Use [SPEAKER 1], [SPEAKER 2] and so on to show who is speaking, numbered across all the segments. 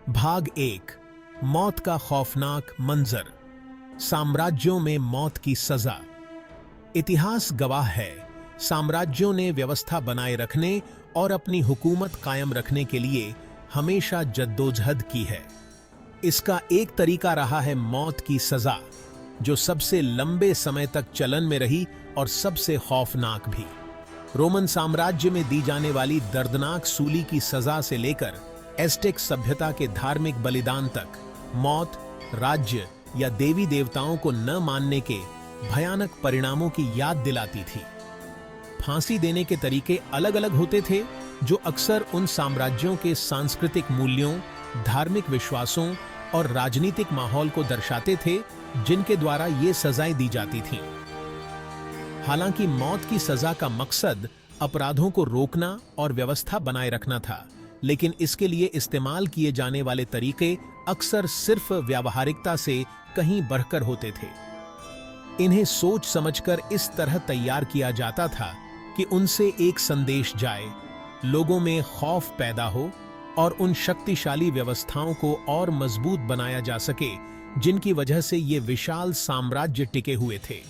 [SPEAKER 1] भाग 1। मौत का खौफनाक मंजर। साम्राज्यों में मौत की सजा। इतिहास गवाह है, साम्राज्यों ने व्यवस्था बनाए रखने और अपनी हुकूमत कायम रखने के लिए हमेशा जद्दोजहद की है। इसका एक तरीका रहा है मौत की सजा, जो सबसे लंबे समय तक चलन में रही और सबसे खौफनाक भी। रोमन साम्राज्य में दी जाने वाली दर्दनाक सूली की सजा से लेकर एज़टेक सभ्यता के धार्मिक बलिदान तक, मौत राज्य या देवी देवताओं को न मानने के भयानक परिणामों की याद दिलाती थी। फांसी देने के तरीके अलग अलग होते थे, जो अक्सर उन साम्राज्यों के सांस्कृतिक मूल्यों, धार्मिक विश्वासों और राजनीतिक माहौल को दर्शाते थे जिनके द्वारा ये सजाएं दी जाती थीं। हालांकि मौत की सजा का मकसद अपराधों को रोकना और व्यवस्था बनाए रखना था, लेकिन इसके लिए इस्तेमाल किए जाने वाले तरीके अक्सर सिर्फ व्यावहारिकता से कहीं बढ़कर होते थे। इन्हें सोच समझकर इस तरह तैयार किया जाता था कि उनसे एक संदेश जाए, लोगों में खौफ पैदा हो और उन शक्तिशाली व्यवस्थाओं को और मजबूत बनाया जा सके जिनकी वजह से ये विशाल साम्राज्य टिके हुए थे।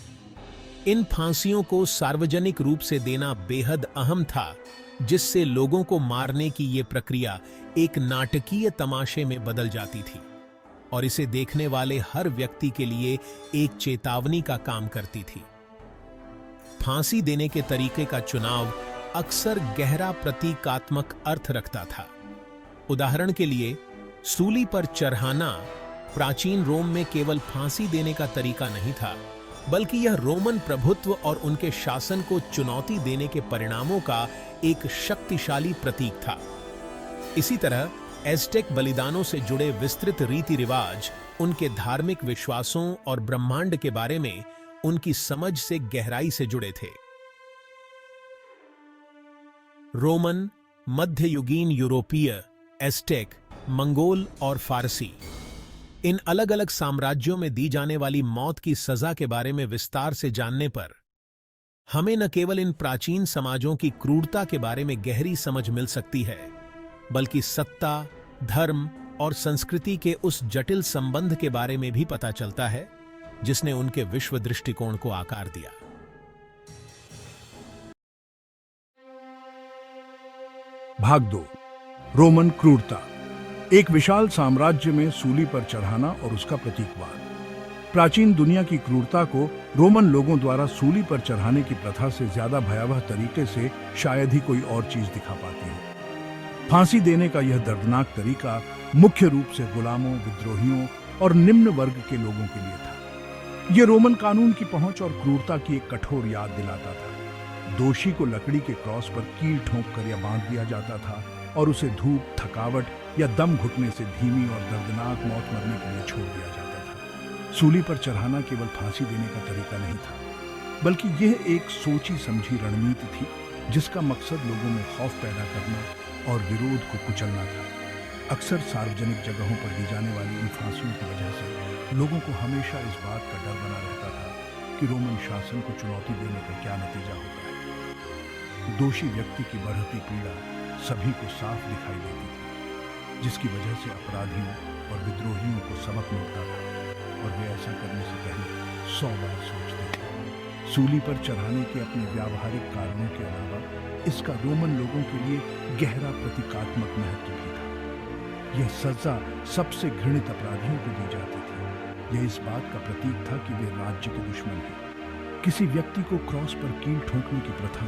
[SPEAKER 1] इन फांसियों को सार्वजनिक रूप से देना बेहद अहम था, जिससे लोगों को मारने की ये प्रक्रिया एक नाटकीय तमाशे में बदल जाती थी और इसे देखने वाले हर व्यक्ति के लिए एक चेतावनी का काम करती थी। फांसी देने के तरीके का चुनाव अक्सर गहरा प्रतीकात्मक अर्थ रखता था। उदाहरण के लिए, सूली पर चढ़ाना प्राचीन रोम में केवल फांसी देने का तरीका नहीं था, बल्कि यह रोमन प्रभुत्व और उनके शासन को चुनौती देने के परिणामों का एक शक्तिशाली प्रतीक था। इसी तरह एज़टेक बलिदानों से जुड़े विस्तृत रीति रिवाज उनके धार्मिक विश्वासों और ब्रह्मांड के बारे में उनकी समझ से गहराई से जुड़े थे। रोमन, मध्ययुगीन यूरोपीय, एज़टेक, मंगोल और फारसी, इन अलग अलग साम्राज्यों में दी जाने वाली मौत की सजा के बारे में विस्तार से जानने पर हमें न केवल इन प्राचीन समाजों की क्रूरता के बारे में गहरी समझ मिल सकती है, बल्कि सत्ता, धर्म और संस्कृति के उस जटिल संबंध के बारे में भी पता चलता है जिसने उनके विश्व दृष्टिकोण को आकार दिया।
[SPEAKER 2] भाग 2। रोमन क्रूरता। एक विशाल साम्राज्य में सूली पर चढ़ाना और उसका प्रतीकवाद। प्राचीन दुनिया की क्रूरता को रोमन लोगों द्वारा सूली पर चढ़ाने की प्रथा से ज्यादा भयावह तरीके से शायद ही कोई और चीज दिखा पाती है। फांसी देने का यह दर्दनाक तरीका मुख्य रूप से गुलामों, विद्रोहियों और निम्न वर्ग के लोगों के लिए था। यह रोमन कानून की पहुंच और क्रूरता की एक कठोर याद दिलाता था। दोषी को लकड़ी के क्रॉस पर कील ठोंक कर या बांध दिया जाता था और उसे धूप, थकावट या दम घुटने से धीमी और दर्दनाक मौत मरने के लिए छोड़ दिया जाता था। सूली पर चढ़ाना केवल फांसी देने का तरीका नहीं था, बल्कि यह एक सोची समझी रणनीति थी जिसका मकसद लोगों में खौफ पैदा करना और विरोध को कुचलना था। अक्सर सार्वजनिक जगहों पर दी जाने वाली इन फांसियों की वजह से लोगों को हमेशा इस बात का डर बना रहता था कि रोमन शासन को चुनौती देने का क्या नतीजा होता है। दोषी व्यक्ति की बढ़ती पीड़ा सभी को साफ दिखाई देती थी, जिसकी वजह से अपराधियों और विद्रोहियों को सबक मिलता था और वे ऐसा करने से पहले 100 बार सोचते थे। सूली पर चढ़ाने के अपने व्यावहारिक कारणों के अलावा इसका रोमन लोगों के लिए गहरा प्रतीकात्मक महत्व भी था। यह सजा सबसे घृणित अपराधियों को दी जाती थी। यह इस बात का प्रतीक था कि वे राज्य के दुश्मन हैं। किसी व्यक्ति को क्रॉस पर कील ठोंकने की प्रथा,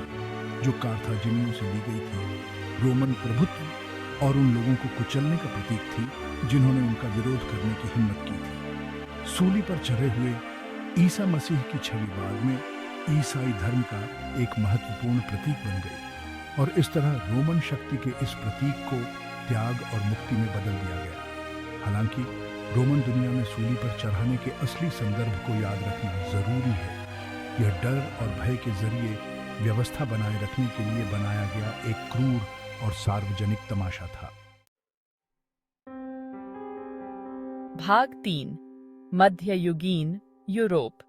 [SPEAKER 2] जो कार्थाजिनियों से ली गई थी, रोमन प्रभुत्व और उन लोगों को कुचलने का प्रतीक थी जिन्होंने उनका विरोध करने की हिम्मत की थी। सूली पर चढ़े हुए ईसा मसीह की छवि बाद में ईसाई धर्म का एक महत्वपूर्ण प्रतीक बन गई और इस तरह रोमन शक्ति के इस प्रतीक को त्याग और मुक्ति में बदल दिया गया। हालांकि रोमन दुनिया में सूली पर चढ़ाने के असली संदर्भ को याद रखना जरूरी है। यह डर और भय के जरिए व्यवस्था बनाए रखने के लिए बनाया गया एक क्रूर और सार्वजनिक तमाशा था।
[SPEAKER 3] भाग 3। मध्ययुगीन यूरोप।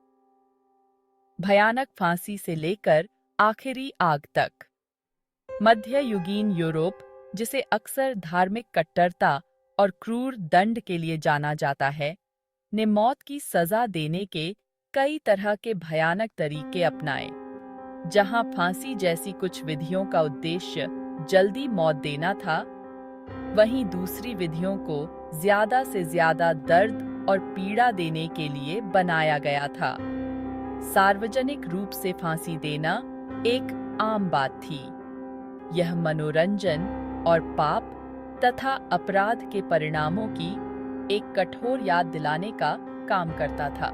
[SPEAKER 3] भयानक फांसी से लेकर आखिरी आग तक। मध्ययुगीन यूरोप, जिसे अक्सर धार्मिक कट्टरता और क्रूर दंड के लिए जाना जाता है, ने मौत की सजा देने के कई तरह के भयानक तरीके अपनाए। जहां फांसी जैसी कुछ विधियों का उद्देश्य जल्दी मौत देना था, वहीं दूसरी विधियों को ज्यादा से ज्यादा दर्द और पीड़ा देने के लिए बनाया गया था। सार्वजनिक रूप से फांसी देना एक आम बात थी। यह मनोरंजन और पाप तथा अपराध के परिणामों की एक कठोर याद दिलाने का काम करता था।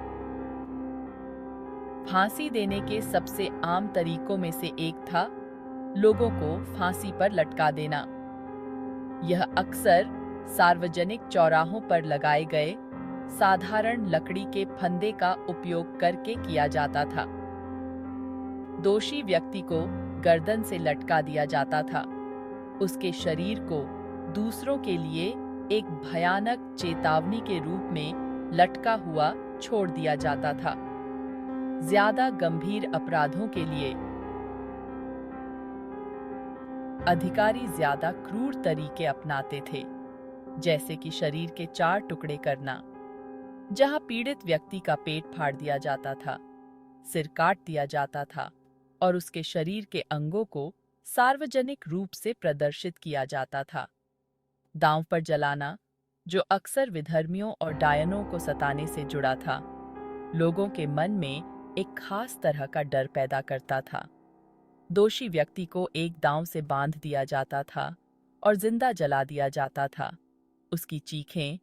[SPEAKER 3] फांसी देने के सबसे आम तरीकों में से एक था लोगों को फांसी पर लटका देना। यह अक्सर सार्वजनिक चौराहों पर लगाए गए साधारण लकड़ी के फंदे का उपयोग करके किया जाता था। दोषी व्यक्ति को गर्दन से लटका दिया जाता था। उसके शरीर को दूसरों के लिए एक भयानक चेतावनी के रूप में लटका हुआ छोड़ दिया जाता था। ज्यादा गंभीर अपराधों के लिए अधिकारी ज्यादा क्रूर तरीके अपनाते थे, जैसे कि शरीर के 4 टुकड़े करना, जहां पीड़ित व्यक्ति का पेट फाड़ दिया जाता था, सिर काट दिया जाता था और उसके शरीर के अंगों को सार्वजनिक रूप से प्रदर्शित किया जाता था। दांव पर जलाना, जो अक्सर विधर्मियों और डायनों को सताने से जुड़ा था, लोगों के मन में एक खास तरह का डर पैदा करता था। दोषी व्यक्ति को एक दांव से बांध दिया जाता था और जिंदा जला दिया जाता था। उसकी चीखें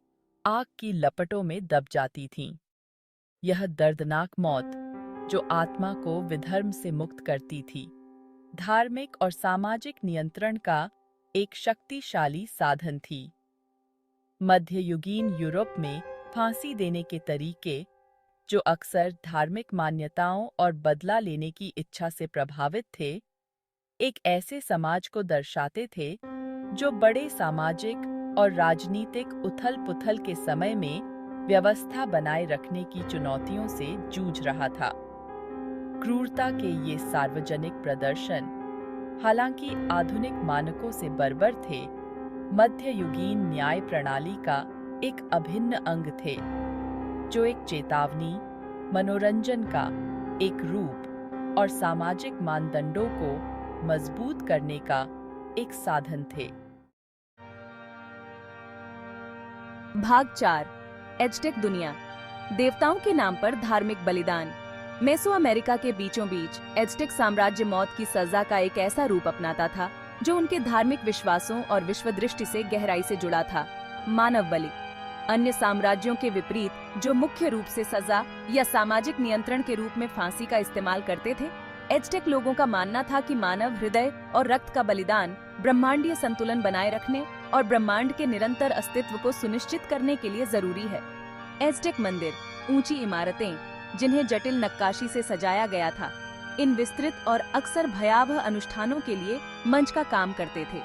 [SPEAKER 3] आग की लपटों में दब जाती थीं। यह दर्दनाक मौत, जो आत्मा को विधर्म से मुक्त करती थी, धार्मिक और सामाजिक नियंत्रण का एक शक्तिशाली साधन थी। मध्ययुगीन यूरोप में फांसी देने के तरीके, जो अक्सर धार्मिक मान्यताओं और बदला लेने की इच्छा से प्रभावित थे, एक ऐसे समाज को दर्शाते थे जो बड़े सामाजिक और राजनीतिक उथल-पुथल के समय में व्यवस्था बनाए रखने की चुनौतियों से जूझ रहा था। क्रूरता के ये सार्वजनिक प्रदर्शन, हालांकि आधुनिक मानकों से बर्बर थे, मध्ययुगीन न्याय प्रणाली का एक अभिन्न अंग थे, जो एक चेतावनी, मनोरंजन का एक रूप और सामाजिक मानदंडों को मजबूत करने का एक साधन थे।
[SPEAKER 4] भाग 4 एज़टेक दुनिया, देवताओं के नाम पर धार्मिक बलिदान। मेसो अमेरिका के बीचों बीच एज़टेक साम्राज्य मौत की सजा का एक ऐसा रूप अपनाता था जो उनके धार्मिक विश्वासों और विश्व दृष्टि से गहराई से जुड़ा था। मानव बलि। अन्य साम्राज्यों के विपरीत, जो मुख्य रूप से सजा या सामाजिक नियंत्रण के रूप में फांसी का इस्तेमाल करते थे, एज़टेक लोगों का मानना था कि मानव हृदय और रक्त का बलिदान ब्रह्मांडीय संतुलन बनाए रखने और ब्रह्मांड के निरंतर अस्तित्व को सुनिश्चित करने के लिए जरूरी है। एज़टेक मंदिर, ऊंची इमारतें जिन्हें जटिल नक्काशी से सजाया गया था, इन विस्तृत और अक्सर भयावह अनुष्ठानों के लिए मंच का काम करते थे।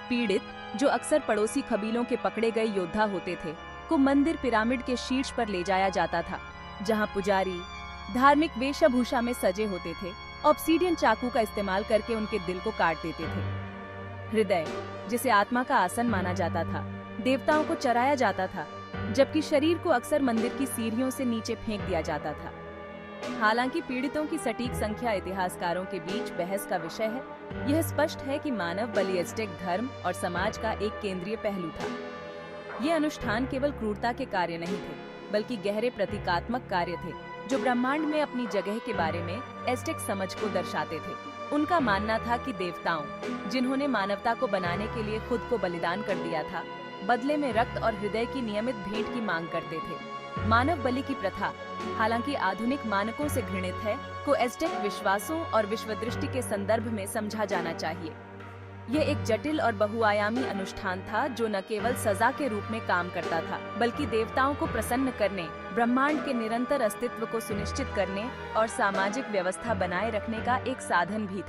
[SPEAKER 4] पीड़ित, जो अक्सर पड़ोसी कबीलों के पकड़े गए योद्धा होते थे, को मंदिर पिरामिड के शीर्ष पर ले जाया जाता था, जहां पुजारी धार्मिक वेशभूषा में सजे होते थे, ऑब्सीडियन चाकू का इस्तेमाल करके उनके दिल को काट देते थे। हृदय, जिसे आत्मा का आसन माना जाता था, देवताओं को चराया जाता था, जबकि शरीर को अक्सर मंदिर की सीढ़ियों से नीचे फेंक दिया जाता था। हालांकि पीड़ितों की सटीक संख्या इतिहासकारों के बीच बहस का विषय है, यह स्पष्ट है कि मानव बलि एज़टेक धर्म और समाज का एक केंद्रीय पहलू था। ये अनुष्ठान केवल क्रूरता के कार्य नहीं थे, बल्कि गहरे प्रतीकात्मक कार्य थे, जो ब्रह्मांड में अपनी जगह के बारे में एज़टेक समझ को दर्शाते थे। उनका मानना था कि देवताओं, जिन्होंने मानवता को बनाने के लिए खुद को बलिदान कर दिया था, बदले में रक्त और हृदय की नियमित भेंट की मांग करते थे। मानव बलि की प्रथा, हालांकि आधुनिक मानकों से घृणित है, को एज़टेक विश्वासों और विश्व दृष्टि के संदर्भ में समझा जाना चाहिए। यह एक जटिल और बहुआयामी अनुष्ठान था, जो न केवल सजा के रूप में काम करता था, बल्कि देवताओं को प्रसन्न करने, ब्रह्मांड के निरंतर अस्तित्व को सुनिश्चित करने और सामाजिक व्यवस्था बनाए रखने का एक साधन भी था।